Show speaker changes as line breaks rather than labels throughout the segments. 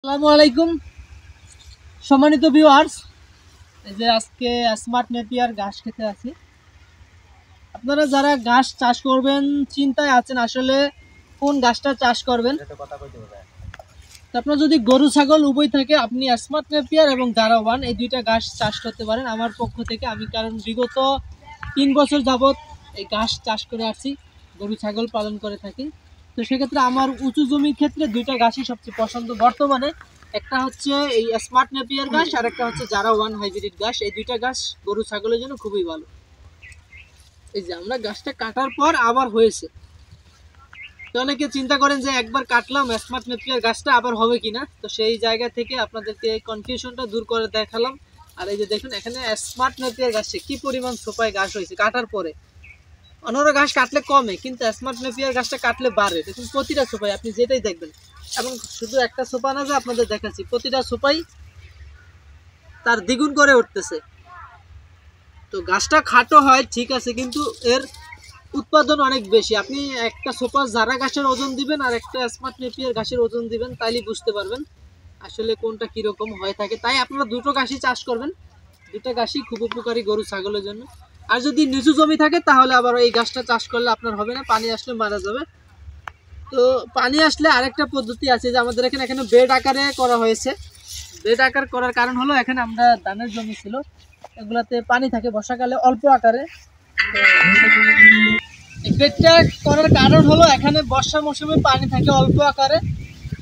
আসসালামু আলাইকুম সম্মানিত ভিউয়ার্স, এই যে আজকে স্মার্ট নেপিয়ার ঘাস খেতে আছি। আপনারা যারা ঘাস চাষ করবেন চিন্তায় আছেন আসলে কোন ঘাসটা চাষ করবেন। তো আপনার যদি গরু ছাগল উভয় থাকে আপনি স্মার্ট নেপিয়ার এবং গারাওয়ান এই দুইটা ঘাস চাষ করতে পারেন আমার পক্ষ থেকে। আমি কারণ বিগত 3 বছর যাবত এই ঘাস চাষ করে আসছি, গরু ছাগল পালন করে থাকি। তো সেক্ষেত্রে আমার উঁচু জমির ক্ষেত্রে দুইটা ঘাসই সবচেয়ে পছন্দ বর্তমানে। একটা হচ্ছে এই স্মার্ট নেপিয়ার ঘাস আর একটা হচ্ছে জারাওয়ান হাইব্রিড ঘাস। এই দুইটা ঘাস গরু ছাগলের জন্য খুবই ভালো। এই যে আমরা ঘাসটা কাটার পর আবার হয়েছে, তো অনেকে চিন্তা করেন যে একবার কাটলাম স্মার্ট নেপিয়ার গাছটা আবার হবে কিনা। তো সেই জায়গা থেকে আপনাদেরকে এই কনফিউশনটা দূর করে দেখালাম। আর এই যে দেখুন এখানে স্মার্ট নেপিয়ার গাছে কি পরিমাণ সোপায় ঘাস হয়েছে কাটার পরে। অন্যান্য ঘাস কাটলে কমে, কিন্তু স্মার্ট নেপিয়ার গাছটা কাটলে বাড়ে। দেখুন প্রতিটা সোপায় আপনি যেটাই দেখবেন, এবং শুধু একটা সোপা না যে আপনাদের দেখাচ্ছি, প্রতিটা সোপাই তার দ্বিগুণ করে উঠতেছে। তো গাছটা খাটো হয় ঠিক আছে, কিন্তু এর উৎপাদন অনেক বেশি। আপনি একটা সোপা জারা ঘাসের ওজন দিবেন আর একটা স্মার্ট নেপিয়ার ঘাসের ওজন দিবেন, তাইলেই বুঝতে পারবেন আসলে কোনটা কিরকম হয়ে থাকে। তাই আপনারা দুটো ঘাসই চাষ করবেন, দুটো ঘাসই খুব উপকারী গরু ছাগলের জন্য। আর যদি নিচু জমি থাকে তাহলে আবার এই ঘাসটা চাষ করলে আপনার হবে না, পানি আসলে মারা যাবে। তো পানি আসলে আরেকটা পদ্ধতি আছে, যে আমাদের এখানে বেড আকারে করা হয়েছে। বেড আকার করার কারণ হলো এখানে আমরা ধানের জমি ছিল, এগুলাতে পানি থাকে বর্ষাকালে অল্প আকারে। এই বেডটা করার কারণ হলো এখানে বর্ষা মৌসুমে পানি থাকে অল্প আকারে।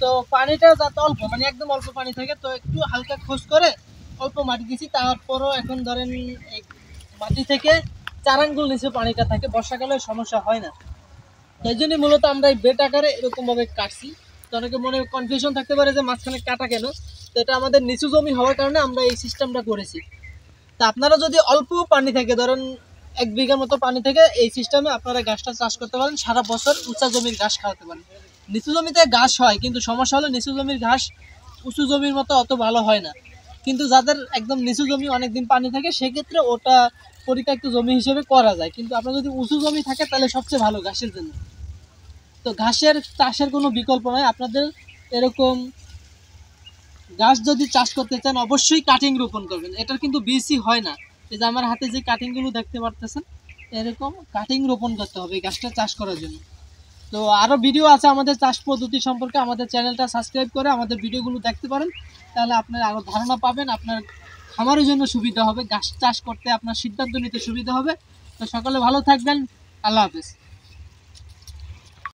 তো পানিটা যাতে অল্প, মানে একদম অল্প পানি থাকে, তো একটু হালকা খোঁজ করে অল্প মাটি দিয়েছি। তারপরও এখন ধরেন এই মাটি থেকে 4 আঙ্গুল নিচে পানিটা থাকে, বর্ষাকালে সমস্যা হয় না। এই জন্যই মূলত আমরা এই বেড আকারে এরকমভাবে কাটছি। তো অনেকে মনে কনফিউশন থাকতে পারে যে মাঝখানে কাটা কেন। তো এটা আমাদের নিচু জমি হওয়ার কারণে আমরা এই সিস্টেমটা করেছি। তা আপনারা যদি অল্প পানি থাকে, ধরেন 1 বিঘার মতো পানি থেকে, এই সিস্টেমে আপনারা ঘাসটা চাষ করতে পারেন, সারা বছর উঁচা জমির ঘাস খাওয়াতে পারেন। নিচু জমিতে ঘাস হয়, কিন্তু সমস্যা হলো নিচু জমির ঘাস উঁচু জমির মতো অত ভালো হয় না। কিন্তু যাদের একদম নিচু জমি অনেকদিন পানি থাকে সেক্ষেত্রে ওটা পরিত্যক্ত জমি হিসেবে করা যায়। কিন্তু আপনার যদি উঁচু জমি থাকে তাহলে সবচেয়ে ভালো ঘাসের জন্য। তো ঘাসের চাষের কোনো বিকল্প নয়। আপনাদের এরকম গাছ যদি চাষ করতে চান অবশ্যই কাটিং রোপণ করবেন। এটার কিন্তু বীজই হয় না। এই যে আমার হাতে যে কাটিংগুলো দেখতে পারতেছেন, এরকম কাটিং রোপণ করতে হবে এই গাছটা চাষ করার জন্য। তো আরও ভিডিও আছে আমাদের চাষ পদ্ধতি সম্পর্কে, আমাদের চ্যানেলটা সাবস্ক্রাইব করে আমাদের ভিডিওগুলো দেখতে পারেন, তাহলে আপনার আরও ধারণা পাবেন। আপনার খামারের জন্য সুবিধা হবে, গাছ চাষ করতে আপনার সিদ্ধান্ত নিতে সুবিধা হবে। তো সকলে ভালো থাকবেন, আল্লাহ হাফেজ।